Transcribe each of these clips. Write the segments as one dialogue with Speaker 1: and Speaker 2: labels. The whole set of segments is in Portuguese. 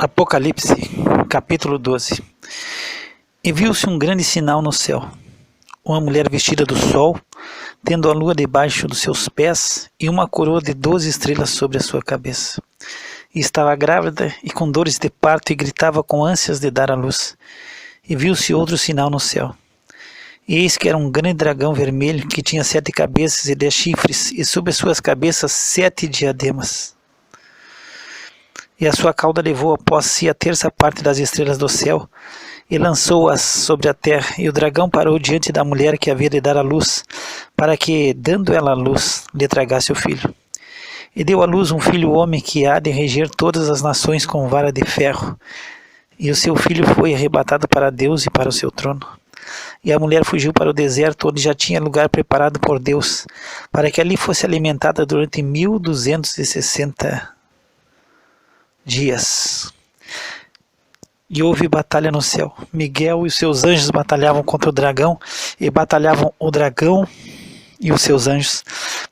Speaker 1: Apocalipse, capítulo 12. E viu-se um grande sinal no céu, uma mulher vestida do sol, tendo a lua debaixo dos seus pés e uma coroa de 12 estrelas sobre a sua cabeça. E estava grávida e com dores de parto e gritava com ânsias de dar à luz. E viu-se outro sinal no céu. E eis que era um grande dragão vermelho que tinha 7 cabeças e 10 chifres e sobre as suas cabeças 7 diademas. E a sua cauda levou após si a terça parte das estrelas do céu e lançou-as sobre a terra. E o dragão parou diante da mulher que havia de dar à luz, para que, dando ela à luz, lhe tragasse o filho. E deu à luz um filho homem que há de reger todas as nações com vara de ferro. E o seu filho foi arrebatado para Deus e para o seu trono. E a mulher fugiu para o deserto, onde já tinha lugar preparado por Deus, para que ali fosse alimentada durante 1260 dias. E houve batalha no céu. Miguel e os seus anjos batalhavam contra o dragão, e batalhavam o dragão e os seus anjos,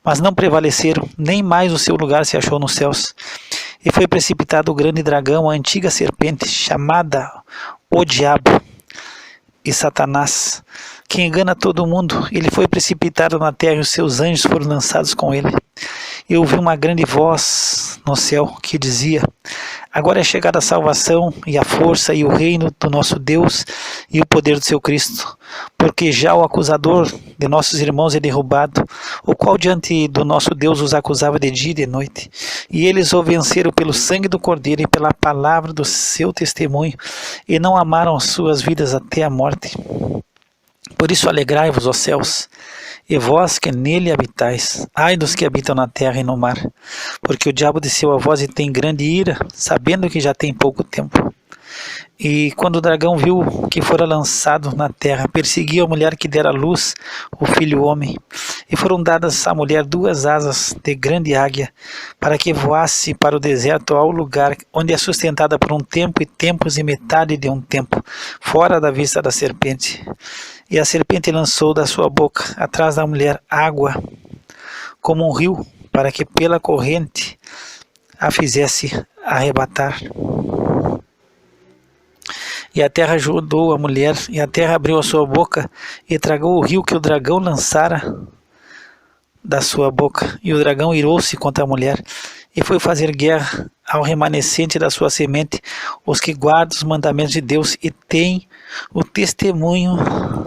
Speaker 1: mas não prevaleceram, nem mais o seu lugar se achou nos céus. E foi precipitado o grande dragão, a antiga serpente, chamada o Diabo e Satanás, que engana todo mundo. Ele foi precipitado na terra e os seus anjos foram lançados com ele. E ouvi uma grande voz no céu que dizia: agora é chegada a salvação e a força e o reino do nosso Deus e o poder do seu Cristo, porque já o acusador de nossos irmãos é derrubado, o qual diante do nosso Deus os acusava de dia e de noite. E eles o venceram pelo sangue do Cordeiro e pela palavra do seu testemunho, e não amaram as suas vidas até a morte. Por isso alegrai-vos, ó céus, e vós que nele habitais, ai dos que habitam na terra e no mar, porque o diabo desceu a vós e tem grande ira, sabendo que já tem pouco tempo. E quando o dragão viu que fora lançado na terra, perseguiu a mulher que dera à luz o filho homem, e foram dadas à mulher 2 asas de grande águia, para que voasse para o deserto, ao lugar onde é sustentada por um tempo e tempos e metade de um tempo, fora da vista da serpente. E a serpente lançou da sua boca, atrás da mulher, água, como um rio, para que pela corrente a fizesse arrebatar. E a terra ajudou a mulher, e a terra abriu a sua boca, e tragou o rio que o dragão lançara da sua boca. E o dragão irou-se contra a mulher, e foi fazer guerra ao remanescente da sua semente, os que guardam os mandamentos de Deus e têm o testemunho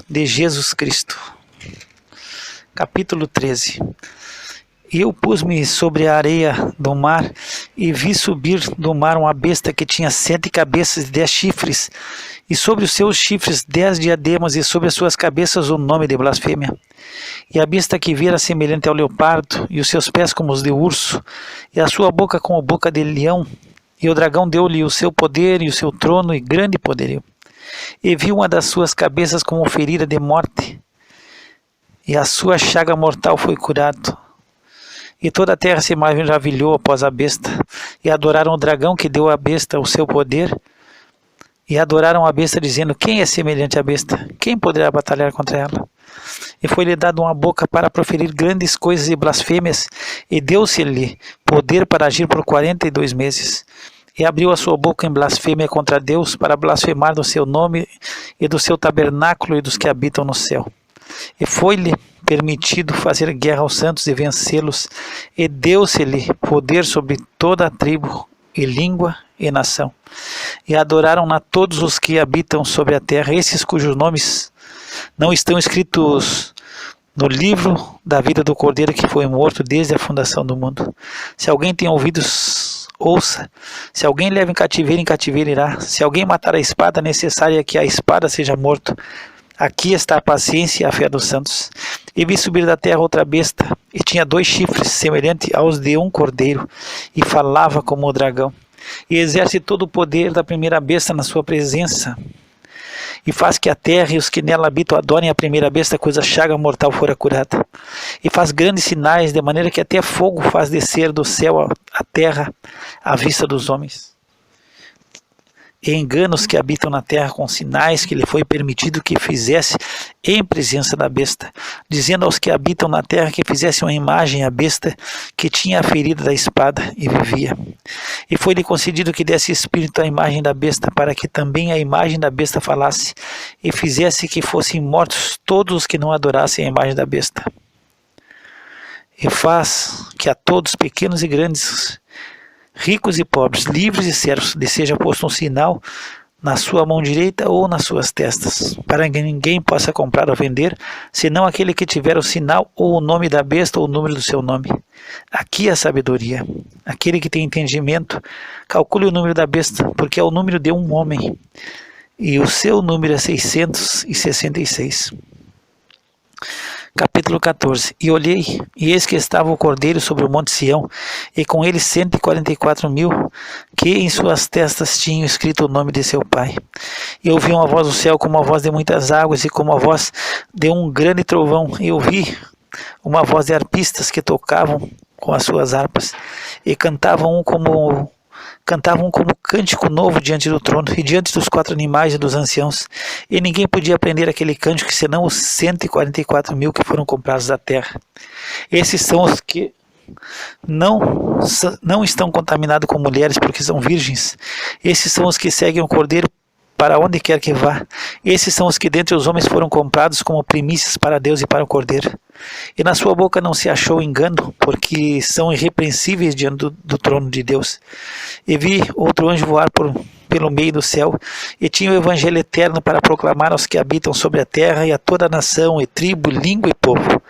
Speaker 1: de Jesus Cristo. Capítulo 13. E eu pus-me sobre a areia do mar, e vi subir do mar uma besta que tinha 7 cabeças e 10 chifres, e sobre os seus chifres 10 diademas, e sobre as suas cabeças o nome de blasfêmia. E a besta que vi era semelhante ao leopardo, e os seus pés como os de urso, e a sua boca como a boca de leão. E o dragão deu-lhe o seu poder e o seu trono e grande poderio. E vi uma das suas cabeças como ferida de morte, e a sua chaga mortal foi curado. E toda a terra se maravilhou após a besta, e adoraram o dragão que deu à besta o seu poder, e adoraram a besta dizendo: quem é semelhante à besta? Quem poderá batalhar contra ela? E foi-lhe dado uma boca para proferir grandes coisas e blasfêmias, e deu-se-lhe poder para agir por 42 meses. E abriu a sua boca em blasfêmia contra Deus, para blasfemar do seu nome e do seu tabernáculo e dos que habitam no céu. E foi-lhe permitido fazer guerra aos santos e vencê-los, e deu-se-lhe poder sobre toda a tribo e língua e nação. E adoraram-na todos os que habitam sobre a terra, esses cujos nomes não estão escritos no livro da vida do Cordeiro que foi morto desde a fundação do mundo. Se alguém tem ouvidos, ouça. Se alguém leva em cativeiro irá. Se alguém matar a espada, é necessária que a espada seja morto. Aqui está a paciência e a fé dos santos. E vi subir da terra outra besta, e tinha 2 chifres, semelhante aos de um cordeiro, e falava como o dragão. E exerce todo o poder da primeira besta na sua presença, e faz que a terra e os que nela habitam adorem a primeira besta, cuja chaga mortal fora curada. E faz grandes sinais, de maneira que até fogo faz descer do céu à terra à vista dos homens. e enganos que habitam na terra, com sinais que lhe foi permitido que fizesse em presença da besta, dizendo aos que habitam na terra que fizessem uma imagem à besta que tinha a ferida da espada e vivia. E foi-lhe concedido que desse espírito à imagem da besta, para que também a imagem da besta falasse, e fizesse que fossem mortos todos os que não adorassem a imagem da besta. E faz que a todos, pequenos e grandes, ricos e pobres, livres e servos, lhe seja posto um sinal na sua mão direita ou nas suas testas, para que ninguém possa comprar ou vender, senão aquele que tiver o sinal ou o nome da besta ou o número do seu nome. Aqui é a sabedoria. Aquele que tem entendimento, calcule o número da besta, porque é o número de um homem, e o seu número é 666. Capítulo 14. E olhei, e eis que estava o cordeiro sobre o monte Sião, e com ele 144.000, que em suas testas tinham escrito o nome de seu pai. E ouvi uma voz do céu como a voz de muitas águas, e como a voz de um grande trovão. E ouvi uma voz de arpistas que tocavam com as suas harpas, e cantavam como cântico novo diante do trono, e diante dos 4 animais e dos anciãos, e ninguém podia aprender aquele cântico, senão os 144.000 que foram comprados da terra. Esses são os que não estão contaminados com mulheres, porque são virgens. Esses são os que seguem o cordeiro para onde quer que vá. Esses são os que dentre os homens foram comprados como primícias para Deus e para o cordeiro. E na sua boca não se achou engano, porque são irrepreensíveis diante do trono de Deus. E vi outro anjo voar pelo meio do céu, e tinha o evangelho eterno para proclamar aos que habitam sobre a terra, e a toda nação, e tribo, língua e povo,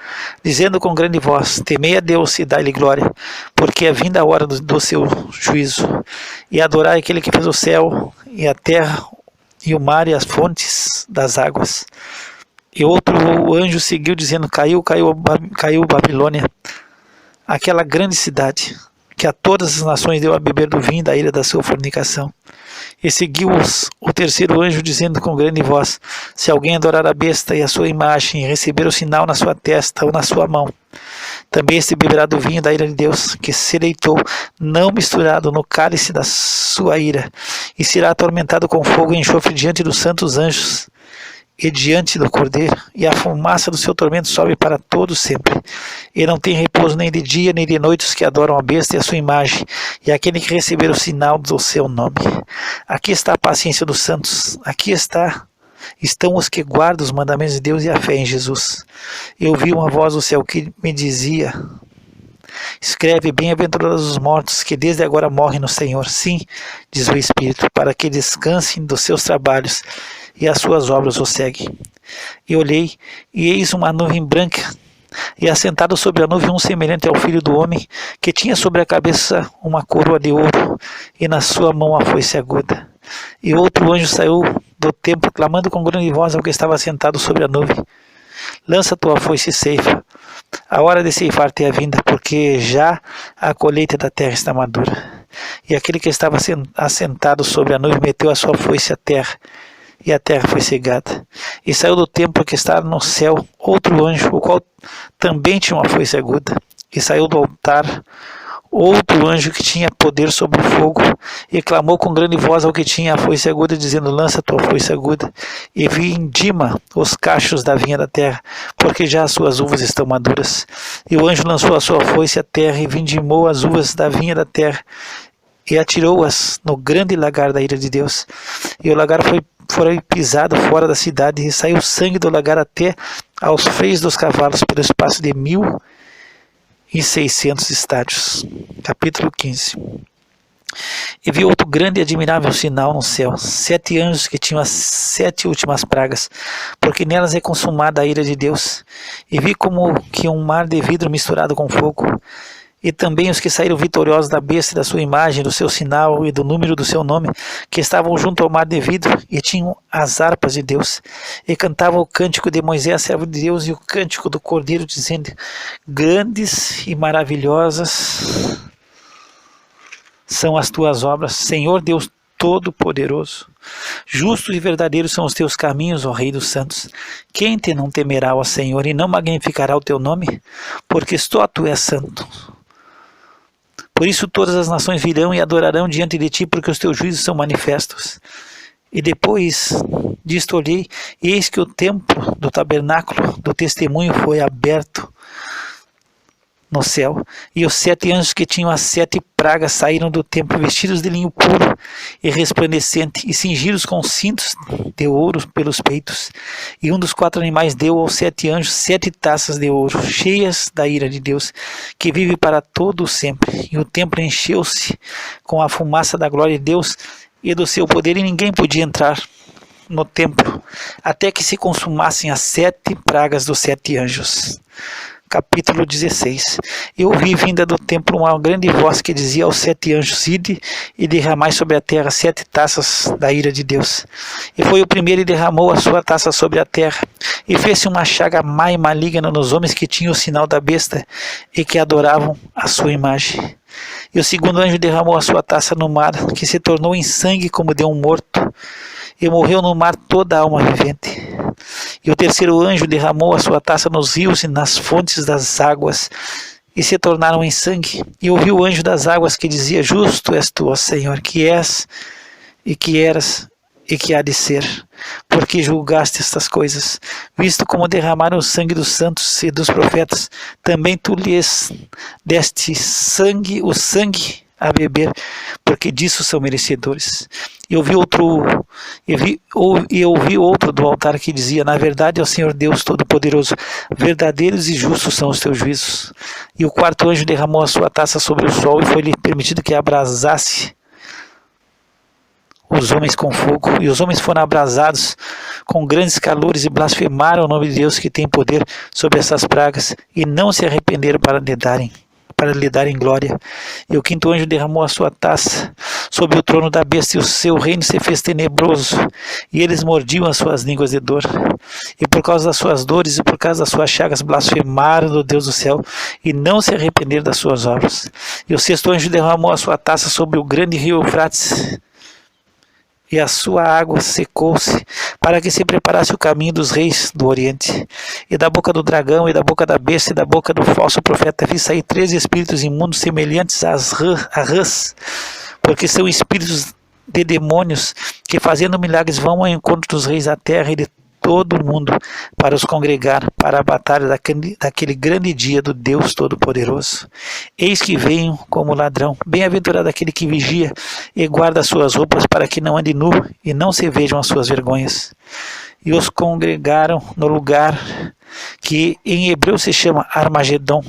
Speaker 1: dizendo com grande voz: temei a Deus e dai-lhe glória, porque é vinda a hora do seu juízo, e adorai aquele que fez o céu, e a terra, e o mar, e as fontes das águas. E outro anjo seguiu, dizendo: caiu Babilônia, aquela grande cidade, que a todas as nações deu a beber do vinho da ira da sua fornicação. E seguiu-os o terceiro anjo, dizendo com grande voz: se alguém adorar a besta e a sua imagem, e receber o sinal na sua testa ou na sua mão, também este beberá do vinho da ira de Deus, que se deitou, não misturado, no cálice da sua ira, e será atormentado com fogo e enxofre diante dos santos anjos e diante do cordeiro, e a fumaça do seu tormento sobe para todo sempre. E não tem repouso nem de dia nem de noite os que adoram a besta e a sua imagem, e aquele que receber o sinal do seu nome. Aqui está a paciência dos santos, aqui estão os que guardam os mandamentos de Deus e a fé em Jesus. Eu ouvi uma voz do céu que me dizia: escreve, bem-aventurados os mortos, que desde agora morrem no Senhor. Sim, diz o Espírito, para que descansem dos seus trabalhos, e as suas obras o seguem. E olhei, e eis uma nuvem branca, e assentado sobre a nuvem um semelhante ao Filho do Homem, que tinha sobre a cabeça uma coroa de ouro, e na sua mão a foice aguda. E outro anjo saiu do templo, clamando com grande voz ao que estava sentado sobre a nuvem: lança tua foice e ceifa, a hora de ceifar-te é vinda, porque já a colheita da terra está madura. E aquele que estava assentado sobre a nuvem meteu a sua foice à terra, e a terra foi cegada. E saiu do templo que estava no céu outro anjo, o qual também tinha uma foice aguda. E saiu do altar outro anjo que tinha poder sobre o fogo, e clamou com grande voz ao que tinha a foice aguda, dizendo: lança tua foice aguda, e vindima os cachos da vinha da terra, porque já as suas uvas estão maduras. E o anjo lançou a sua foice à terra, e vindimou as uvas da vinha da terra, e atirou-as no grande lagar da ira de Deus. E o lagar foi pisado fora da cidade, e saiu sangue do lagar até aos freios dos cavalos, pelo espaço de 1.600 estádios. Capítulo 15. E vi outro grande e admirável sinal no céu: 7 anjos que tinham as 7 últimas pragas, porque nelas é consumada a ira de Deus. E vi como que um mar de vidro misturado com fogo. E também os que saíram vitoriosos da besta e da sua imagem, do seu sinal e do número do seu nome, que estavam junto ao mar de vidro, e tinham as harpas de Deus, e cantavam o cântico de Moisés, servo de Deus, e o cântico do Cordeiro, dizendo: grandes e maravilhosas são as tuas obras, Senhor Deus Todo-Poderoso. Justos e verdadeiros são os teus caminhos, ó Rei dos Santos. Quem te não temerá, ó Senhor, e não magnificará o teu nome? Porque só tu és santo. Por isso todas as nações virão e adorarão diante de ti, porque os teus juízos são manifestos. E depois disto olhei, e eis que o templo do tabernáculo do testemunho foi aberto no céu, e os 7 anjos que tinham as 7 pragas saíram do templo vestidos de linho puro e resplandecente, e cingidos com cintos de ouro pelos peitos. E um dos 4 animais deu aos 7 anjos 7 taças de ouro, cheias da ira de Deus, que vive para todo o sempre. E o templo encheu-se com a fumaça da glória de Deus e do seu poder, e ninguém podia entrar no templo, até que se consumassem as 7 pragas dos 7 anjos. Capítulo 16. Eu ouvi vinda do templo uma grande voz que dizia aos 7 anjos: ide e derramai sobre a terra 7 taças da ira de Deus. E foi o primeiro e derramou a sua taça sobre a terra, e fez-se uma chaga má e maligna nos homens que tinham o sinal da besta e que adoravam a sua imagem. E o segundo anjo derramou a sua taça no mar, que se tornou em sangue como de um morto, e morreu no mar toda a alma vivente. E o terceiro anjo derramou a sua taça nos rios e nas fontes das águas, e se tornaram em sangue. E ouvi o anjo das águas que dizia: justo és tu, ó Senhor, que és, e que eras, e que há de ser, porque julgaste estas coisas. Visto como derramaram o sangue dos santos e dos profetas, também tu lhes deste sangue, o sangue a beber, porque disso são merecedores. E ouvi outro do altar que dizia: na verdade, ó Senhor Deus Todo-Poderoso, verdadeiros e justos são os teus juízos. E o quarto anjo derramou a sua taça sobre o sol, e foi-lhe permitido que abrasasse os homens com fogo. E os homens foram abrasados com grandes calores, e blasfemaram o nome de Deus, que tem poder sobre essas pragas, e não se arrependeram para lhe darem glória. E o quinto anjo derramou a sua taça sobre o trono da besta, e o seu reino se fez tenebroso, e eles mordiam as suas línguas de dor. E por causa das suas dores e por causa das suas chagas blasfemaram do Deus do céu, e não se arrependeram das suas obras. E o sexto anjo derramou a sua taça sobre o grande rio Eufrates, e a sua água secou-se, para que se preparasse o caminho dos reis do Oriente. E da boca do dragão, e da boca da besta, e da boca do falso profeta vi sair 3 espíritos imundos, semelhantes a rãs, porque são espíritos de demônios, que fazendo milagres vão ao encontro dos reis da terra e de todo o mundo, para os congregar para a batalha daquele grande dia do Deus Todo-Poderoso. Eis que venho como ladrão. Bem-aventurado aquele que vigia e guarda as suas roupas, para que não ande nu e não se vejam as suas vergonhas. E os congregaram no lugar que em hebreu se chama Armagedon.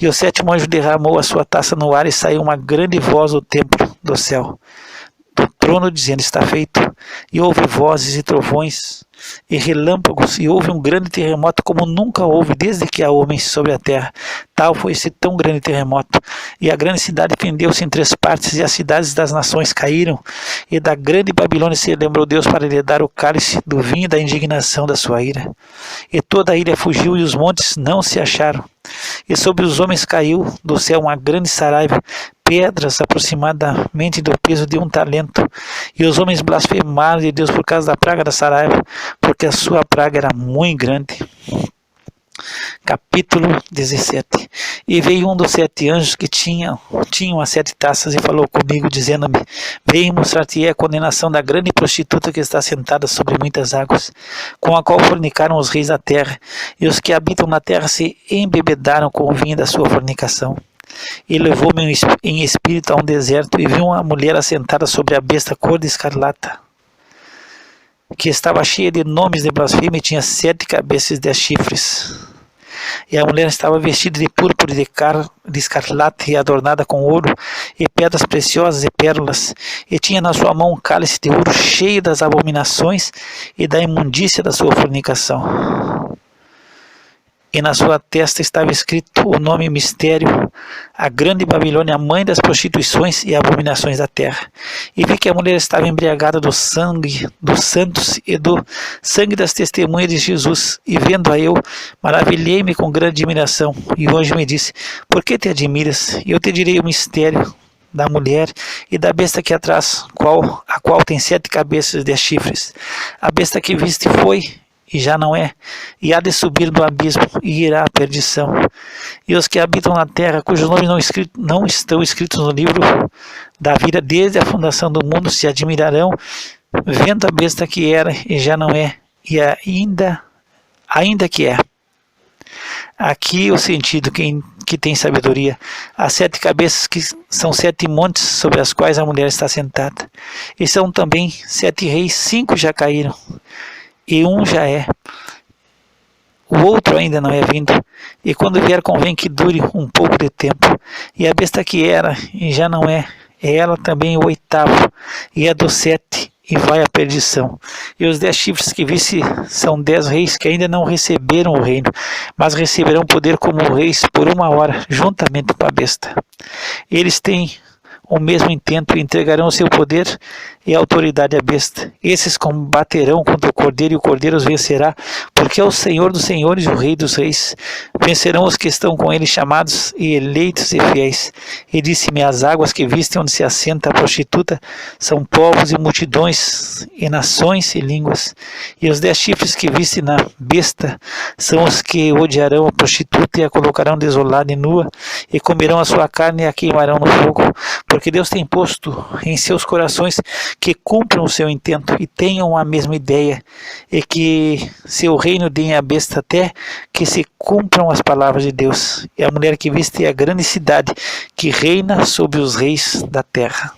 Speaker 1: E o sétimo anjo derramou a sua taça no ar, e saiu uma grande voz do templo do céu, do trono, dizendo: está feito. E houve vozes e trovões e relâmpagos, e houve um grande terremoto, como nunca houve desde que há homens sobre a terra. Tal foi esse tão grande terremoto. E a grande cidade fendeu-se em 3 partes, e as cidades das nações caíram. E da grande Babilônia se lembrou Deus para lhe dar o cálice do vinho da indignação da sua ira. E toda a ilha fugiu, e os montes não se acharam. E sobre os homens caiu do céu uma grande saraiva, pedras aproximadamente do peso de 1 talento. E os homens blasfemaram de Deus por causa da praga da saraiva, porque a sua praga era muito grande. Capítulo 17. E veio um dos 7 anjos que tinham as 7 taças, e falou comigo, dizendo-me: vem mostrar-te a condenação da grande prostituta que está sentada sobre muitas águas, com a qual fornicaram os reis da terra, e os que habitam na terra se embebedaram com o vinho da sua fornicação. E levou-me em espírito a um deserto, e vi uma mulher assentada sobre a besta cor de escarlata, que estava cheia de nomes de blasfêmia, e tinha 7 cabeças e 10 chifres. E a mulher estava vestida de púrpura de escarlate, e adornada com ouro e pedras preciosas e pérolas, e tinha na sua mão um cálice de ouro cheio das abominações e da imundícia da sua fornicação. E na sua testa estava escrito o nome mistério: a grande Babilônia, a mãe das prostituições e abominações da terra. E vi que a mulher estava embriagada do sangue dos santos e do sangue das testemunhas de Jesus. E vendo-a eu, maravilhei-me com grande admiração. E o anjo me disse: por que te admiras? E eu te direi o mistério da mulher e da besta que atrás, a qual tem 7 cabeças e 10 chifres. A besta que viste foi e já não é, e há de subir do abismo e irá à perdição. E os que habitam na terra, cujos nomes não estão escritos no livro da vida desde a fundação do mundo, se admirarão, vendo a besta que era e já não é, e ainda que é. Aqui o sentido que tem sabedoria. As 7 cabeças que são 7 montes sobre as quais a mulher está sentada. E são também 7 reis, 5 já caíram, e um já é. O outro ainda não é vindo, e quando vier convém que dure um pouco de tempo. E a besta que era e já não é ela também o 8º, e é dos 7, e vai à perdição. E os 10 chifres que visse são 10 reis que ainda não receberam o reino, mas receberão poder como reis por 1 hora, juntamente com a besta. Eles têm o mesmo intento e entregarão o seu poder e autoridade à besta. Esses combaterão contra o Cordeiro e o Cordeiro os vencerá, porque é o Senhor dos senhores e o Rei dos reis. Vencerão os que estão com ele, chamados e eleitos e fiéis. E disse-me: as águas que viste onde se assenta a prostituta são povos e multidões e nações e línguas. E os 10 chifres que viste na besta são os que odiarão a prostituta e a colocarão desolada e nua, e comerão a sua carne e a queimarão no fogo. Porque Deus tem posto em seus corações que cumpram o seu intento e tenham a mesma ideia, e que seu reino dê a besta até que se cumpram as palavras de Deus. E a mulher que viste é a grande cidade que reina sobre os reis da terra.